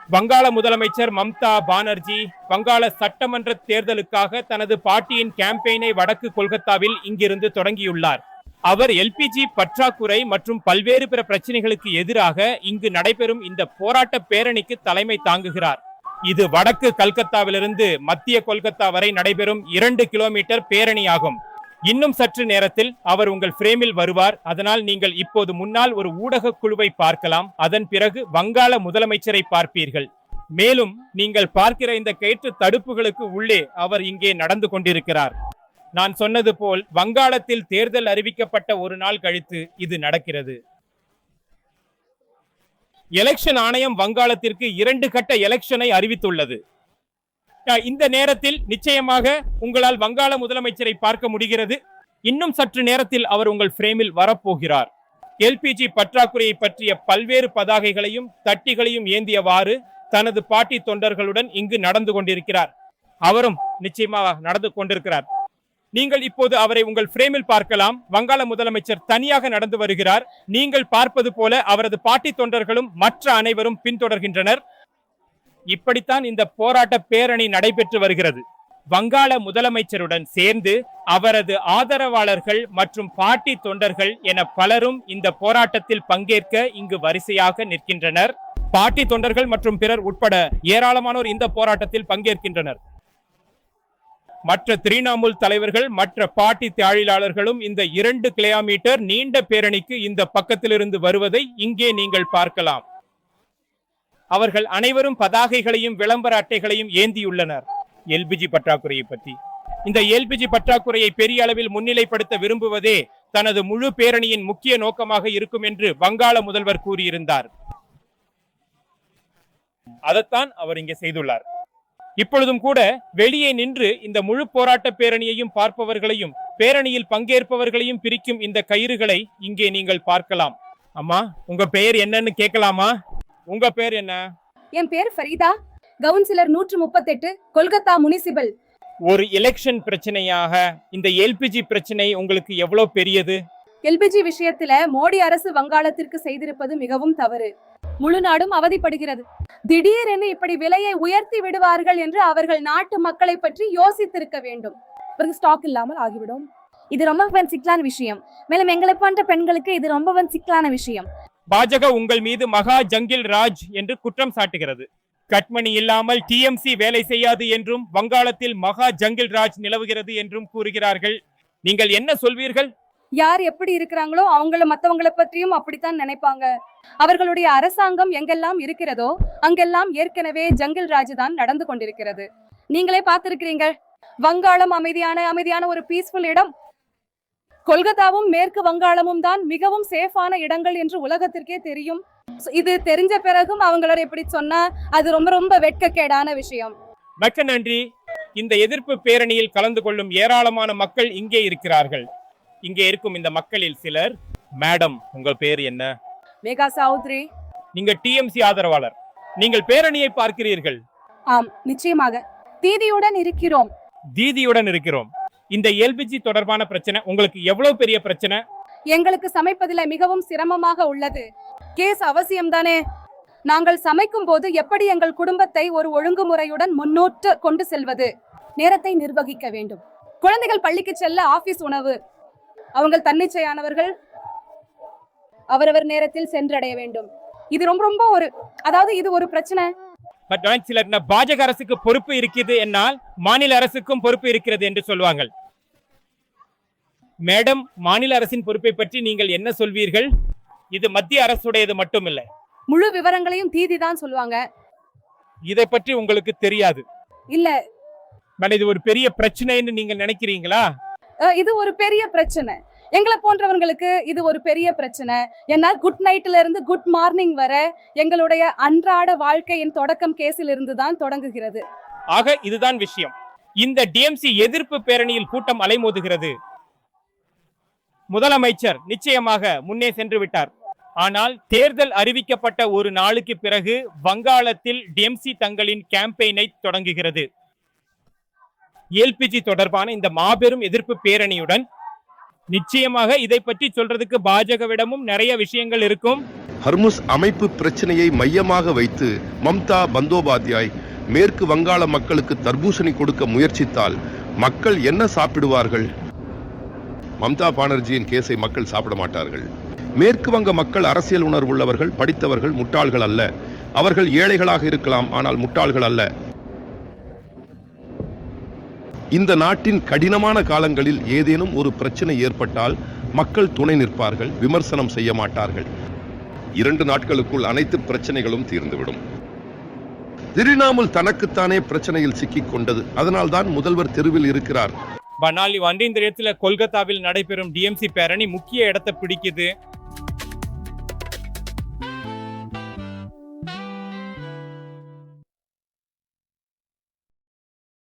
வங்காள முதலமைச்சர் மம்தா பானர்ஜி வங்காள சட்டமன்ற தேர்தலுக்காக தனது பார்ட்டியின் கேம்பெயினை வடக்கு கொல்கத்தாவில் இங்கிருந்து தொடங்கியுள்ளார். அவர் எல்பிஜி பற்றாக்குறை மற்றும் பல்வேறு பிற பிரச்சனைகளுக்கு எதிராக இங்கு நடைபெறும் இந்த போராட்ட பேரணிக்கு தலைமை தாங்குகிறார். இது வடக்கு கல்கத்தாவிலிருந்து மத்திய கொல்கத்தா வரை நடைபெறும் 2 கிலோமீட்டர் பேரணியாகும். இன்னும் சற்று நேரத்தில் அவர் உங்கள் பிரேமில் வருவார். அதனால் நீங்கள் இப்போது முன்னால் ஒரு ஊடக குழுவை பார்க்கலாம். அதன் பிறகு வங்காள முதலமைச்சரை பார்ப்பீர்கள். மேலும் நீங்கள் பார்க்கிற இந்த கயிற்று தடுப்புகளுக்கு உள்ளே அவர் இங்கே நடந்து கொண்டிருக்கிறார். நான் சொன்னது போல் வங்காளத்தில் தேர்தல் அறிவிக்கப்பட்ட ஒரு நாள் கழித்து இது நடக்கிறது. எலெக்ஷன் ஆணையம் வங்காளத்திற்கு 2 கட்ட எலெக்ஷனை அறிவித்துள்ளது. இந்த நேரத்தில் நிச்சயமாக உங்களால் வங்காள முதலமைச்சரை பார்க்க முடிகிறது. இன்னும் சற்று நேரத்தில் அவர் உங்கள் பிரேமில் வரப்போகிறார். எல்பிஜி பற்றாக்குறையை பற்றிய பல்வேறு பதாகைகளையும் தட்டிகளையும் ஏந்தியவாறு தனது பார்ட்டி தொண்டர்களுடன் இங்கு நடந்து கொண்டிருக்கிறார். அவரும் நிச்சயமாக நடந்து கொண்டிருக்கிறார். நீங்கள் இப்போது அவரை உங்கள் பிரேமில் பார்க்கலாம். வங்காள முதலமைச்சர் தனியாக நடந்து வருகிறார். நீங்கள் பார்ப்பது போல அவரது பார்ட்டி தொண்டர்களும் மற்ற அனைவரும் பின்தொடர்கின்றனர். இப்படித்தான் இந்த போராட்ட பேரணி நடைபெற்று வருகிறது. வங்காள முதலமைச்சருடன் சேர்ந்து அவரது ஆதரவாளர்கள் மற்றும் பார்ட்டி தொண்டர்கள் என பலரும் இந்த போராட்டத்தில் பங்கேற்க இங்கு வரிசையாக நிற்கின்றனர். பார்ட்டி தொண்டர்கள் மற்றும் பிறர் உட்பட ஏராளமானோர் இந்த போராட்டத்தில் பங்கேற்கின்றனர். மற்ற திரிணாமுல் தலைவர்கள் மற்ற பார்ட்டி தொழிலாளர்களும் இந்த 2 கிலோமீட்டர் நீண்ட பேரணிக்கு இந்த பக்கத்திலிருந்து வருவதை இங்கே நீங்கள் பார்க்கலாம். அவர்கள் அனைவரும் பதாகைகளையும் விளம்பர அட்டைகளையும் ஏந்தியுள்ளனர். எல்பிஜி பற்றாக்குறையை பற்றி இந்த எல்பிஜி பற்றாக்குறையை பெரிய அளவில் முன்னிலைப்படுத்த விரும்புவதே தனது முழு பேரணியின் முக்கிய நோக்கமாக இருக்கும் என்று வங்காள முதல்வர் கூறியிருந்தார். அதைத்தான் அவர் இங்கே செய்துள்ளார். இப்பொழுதும் கூட வெளியே நின்று இந்த முழு போராட்ட பேரணியையும் பார்ப்பவர்களையும் பேரணியில் பங்கேற்பவர்களையும் பிரிக்கும் இந்த கயிறுகளை இங்கே நீங்கள் பார்க்கலாம். அம்மா, உங்க பெயர் என்னன்னு கேட்கலாமா? உங்க பேர் என்ன? என் பேர் ஃபரீதா, கவுன்சிலர் 138, கொல்கத்தா முனிசிபல். ஒரு எலெக்ஷன் பிரச்சனையாக இந்த எல்பிஜி பிரச்சனை உங்களுக்கு எவ்வளவு பெரியது? எல்பிஜி விஷயத்துல மோடி அரசு வங்காளத்திற்கு செய்திருப்பது மிகவும் தவறு. முழு நாடும் அவதிப்படுகிறது. திடீரென இப்படி விலையை உயர்த்தி விடுவார்கள் என்று அவர்கள் நாட்டு மக்களை பற்றி யோசித்திருக்க வேண்டும். ஸ்டாக் இல்லாமல் ஆகிவிடும். இது ரொம்ப சிக்கலான விஷயம். மேலும் எங்களை போன்ற பெண்களுக்கு இது ரொம்ப சிக்கலான விஷயம். பாஜக உங்கள் மீது மகா ஜங்கில் ராஜ் என்று குற்றம் சாட்டுகிறது. கட்மணி இல்லாமல் டிஎம்சி வேலை செய்யாது என்றும் வங்காளத்தில் மகா ஜங்கில் ராஜ் நிலவுகிறது என்றும் கூறுகிறார்கள். நீங்கள் என்ன சொல்வீர்கள்? யார் எப்படி இருக்கிறாங்களோ அவங்கள மத்தவங்களை பற்றியும் அப்படித்தான் நினைப்பாங்க. அவர்களுடைய அரசாங்கம் எங்கெல்லாம் இருக்கிறதோ அங்கெல்லாம் ஏற்கனவே ஜங்கில் ராஜ் தான் நடந்து கொண்டிருக்கிறது. நீங்களே பார்த்திருக்கிறீங்க. வங்காளம் அமைதியான ஒரு பீஸ்ஃபுல் இடம். கொல்கத்தாவும் மேற்கு வங்காளமும் தான் மிகவும் சேஃபான இடங்கள் என்று உலகத்திற்கே தெரியும். இது தெரிஞ்ச பிறகும் அவங்களோட எப்படி சொன்னா அது ரொம்ப வெட்கக்கேடான விஷயம். மிக்க நன்றி. இந்த எதிர்ப்பு பேரணியில் கலந்து கொள்ளும் ஏராளமான மக்கள் இங்கே இருக்கிறார்கள். இங்கே இருக்கும் இந்த மக்களில் சிலர். மேடம், உங்கள் பேர் என்ன? மேகா சௌத்ரி. நீங்க டிஎம்சி ஆதரவாளர். நீங்கள் பேரணியை பார்க்கிறீர்கள்? ஆம், நிச்சயமாக. தீதியுடன் இருக்கிறோம். இந்த எல்பிஜி தொடர்பான பிரச்சனை உங்களுக்கு எவ்வளவு பெரிய பிரச்சனை? எங்களுக்கு சமைப்பதில் மிகவும் சிரமமாக உள்ளது. கேஸ் அவசியம் தானே. நாங்கள் சமைக்கும் போது எப்படி எங்கள் குடும்பத்தை ஒரு ஒழுங்குமுறையுடன் முன்னோட்டு கொண்டு செல்வது? நேரத்தை நிர்வகிக்க வேண்டும். குழந்தைகள் பள்ளிக்கு செல்ல ஆபீஸ் உணவு. அவங்க தன்னிச்சையானவர்கள், அவரவர் நேரத்தில் சென்றடைய வேண்டும். இது இது ஒரு பிரச்சனை. சிலர் பாஜக அரசுக்கு பொறுப்பு இருக்கிறது என்னால் மாநில அரசுக்கும் பொறுப்பு இருக்கிறது என்று சொல்வார்கள். மேடம், மாநில அரசின் பொறுப்பை பற்றி நீங்கள் என்ன சொல்வீர்கள்? இது மத்திய அரசுடையது மட்டுமில்லை. முழு விவரங்களையும் தீதி தான் சொல்லுவாங்க. இதை பற்றி உங்களுக்கு தெரியாது? இல்ல. இது ஒரு பெரிய பிரச்சனைன்னு நீங்க நினைக்கிறீங்களா? இது ஒரு பெரிய பிரச்சனை. எங்களை போன்றவங்களுக்கு இது ஒரு பெரிய பிரச்சனை. என்னால் குட் நைட்ல இருந்து குட் மார்னிங் வர எங்களுடைய அன்றாட வாழ்க்கையின் தொடக்கம் கேஸில் இருந்து தான் தொடங்குகிறது. ஆக இதுதான் விஷயம். இந்த டிஎம்சி எதிர்ப்பு பேரணியில் கூட்டம் அலைமோதுகிறது. முதலமைச்சர் நிச்சயமாக முன்னே சென்று விட்டார். ஆனால் தேர்தல் அறிவிக்கப்பட்ட ஒரு நாளுக்கு பிறகு வங்காளத்தில் டிஎம்சி தங்களின் கேம்பெயினை தொடங்குகிறது. எல்பிஜி தொடர்பான இந்த மாபெரும் எதிர்ப்பு பேரணியுடன் நிச்சயமாக இதை பற்றி சொல்றதுக்கு பாஜகவிடமும் நிறைய விஷயங்கள் இருக்கும். ஹர்முஸ் அமைப்பு பிரச்சனையை மையமாக வைத்து மம்தா பந்தோபாத்யாய் மேற்கு வங்காள மக்களுக்கு தர்பூசணி கொடுக்க முயற்சித்தால் மக்கள் என்ன சாப்பிடுவார்கள்? மம்தா பானர்ஜியின் கேஸை மக்கள் சாப்பிட மாட்டார்கள். மேற்கு வங்க மக்கள் அரசியல் உணர்வுள்ளவர்கள், படித்தவர்கள், முட்டாள்கள் அல்ல. அவர்கள் ஏழைகளாக இருக்கலாம், ஆனால் முட்டாள்கள் அல்ல. இந்த நாட்டின் கடினமான காலங்களில் ஏதேனும் ஒரு பிரச்சனை ஏற்பட்டால் மக்கள் துணை நிற்பார்கள், விமர்சனம் செய்ய மாட்டார்கள். 2 நாட்களுக்குள் அனைத்து பிரச்சனைகளும் தீர்ந்துவிடும். திரிணாமுல் தனக்குத்தானே பிரச்சனையில் சிக்கிக் கொண்டது. அதனால்தான் முதல்வர் தெருவில் இருக்கிறார். பனாலி வண்டிந்திரியத்தில் கொல்கத்தாவில் நடைபெறும் டிஎம்சி பேரணி முக்கிய இடத்தை பிடிக்குது.